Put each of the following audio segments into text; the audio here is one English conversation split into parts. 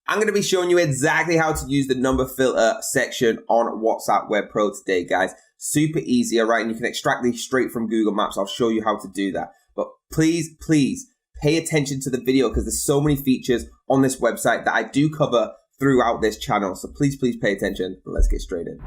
I'm going to be showing you exactly how to use the number filter section on WhatsApp Web Pro today, guys. Super easy, all right? And you can extract these straight from Google Maps. I'll show you how to do that. But please pay attention to the video because there's so many features on this website that I do cover throughout this channel. So please pay attention. Let's get straight in.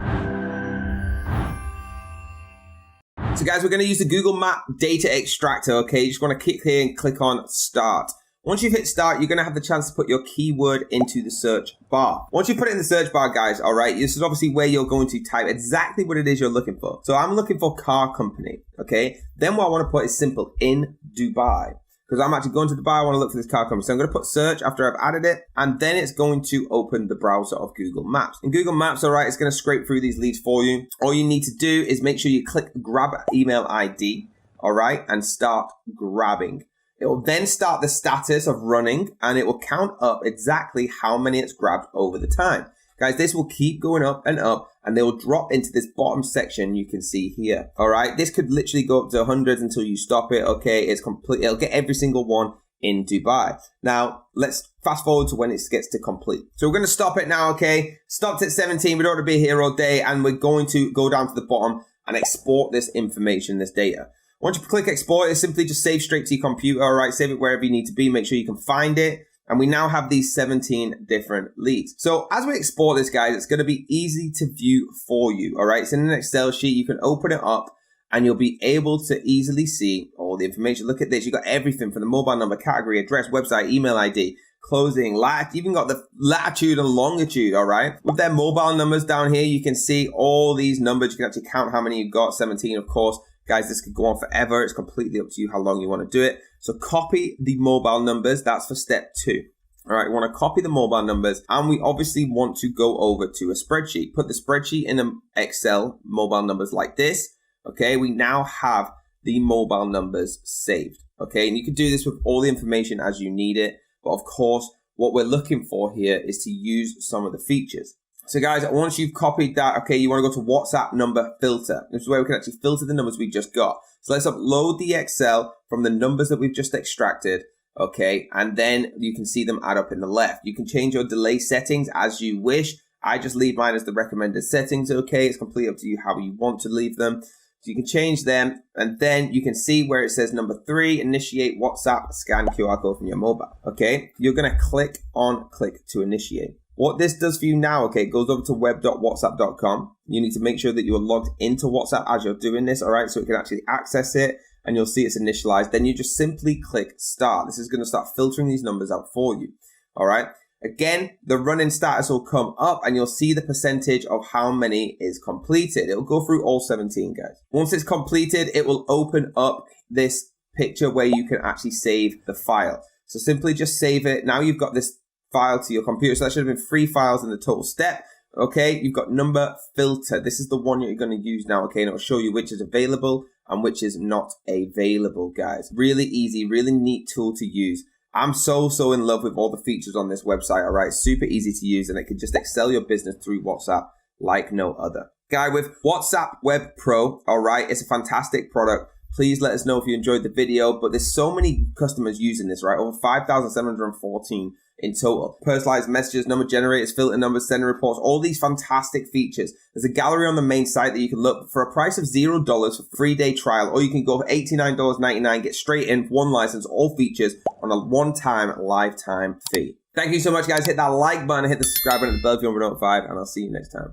So guys, we're going to use the Google Map data extractor, okay? You just want to click here and click on start. Once you've hit start, you're going to have the chance to put your keyword into the search bar. Once you put it in the search bar, guys, all right, this is obviously where you're going to type exactly what it is you're looking for. So I'm looking for car company, okay? Then what I want to put is simple, in Dubai. Because I'm actually going to Dubai, I want to look for this car company. So I'm going to put search after I've added it, and then it's going to open the browser of Google Maps. In Google Maps, all right, it's going to scrape through these leads for you. All you need to do is make sure you click grab email ID, all right, and start grabbing. It will then start the status of running, and it will count up exactly how many it's grabbed over the time. Guys, this will keep going up, and they will drop into this bottom section you can see here. All right, this could literally go up to hundreds until you stop it. Okay, it's complete. It'll get every single one in Dubai. Now, let's fast forward to when it gets to complete. So we're going to stop it now, okay? Stopped at 17. We don't want to be here all day, and we're going to go down to the bottom and export this information, this data. Once you click export, it simply just saves straight to your computer, all right? Save it wherever you need to be. Make sure you can find it. And we now have these 17 different leads. So as we export this, guys, it's going to be easy to view for you, all right? It's in an Excel sheet. You can open it up and you'll be able to easily see all the information. Look at this. You got everything from the mobile number, category, address, website, email ID, closing, even got the latitude and longitude, all right? With their mobile numbers down here, you can see all these numbers. You can actually count how many you've got, 17, of course. Guys, this could go on forever. It's completely up to you how long you want to do it. So copy the mobile numbers. That's for step 2. All right, we want to copy the mobile numbers, and we obviously want to go over to a spreadsheet. Put the spreadsheet in an Excel, mobile numbers like this. Okay, we now have the mobile numbers saved. Okay, and you can do this with all the information as you need it. But of course, what we're looking for here is to use some of the features. So guys, once you've copied that, okay, you want to go to WhatsApp number filter. This is where we can actually filter the numbers we just got. So let's upload the Excel from the numbers that we've just extracted, okay? And then you can see them add up in the left. You can change your delay settings as you wish. I just leave mine as the recommended settings, okay? It's completely up to you how you want to leave them. So you can change them, and then you can see where it says number 3, initiate WhatsApp, scan QR code from your mobile, okay? You're gonna click to initiate. What this does for you now, okay, it goes over to web.whatsapp.com. You need to make sure that you are logged into WhatsApp as you're doing this, all right, so it can actually access it, and you'll see it's initialized. Then you just simply click start. This is going to start filtering these numbers out for you, all right? Again, the running status will come up, and you'll see the percentage of how many is completed. It'll go through all 17, guys. Once it's completed, it will open up this picture where you can actually save the file. So simply just save it. Now you've got this file to your computer. So that should have been 3 files in the total step. Okay, you've got number filter. This is the one you're going to use now, okay? And it'll show you which is available and which is not available, guys. Really easy, really neat tool to use. I'm so in love with all the features on this website, all right? Super easy to use, and it can just excel your business through WhatsApp like no other. Guy, with WhatsApp Web Pro, all right? It's a fantastic product. Please let us know if you enjoyed the video, but there's so many customers using this, right? Over 5,714 in total. Personalized messages, number generators, filter numbers, sender reports, all these fantastic features. There's a gallery on the main site that you can look for a price of $0 for 3-day trial, or you can go for $89.99, get straight in, 1 license, all features on a one-time lifetime fee. Thank you so much, guys. Hit that like button, hit the subscribe button, and the bell if you want to be notified, and I'll see you next time.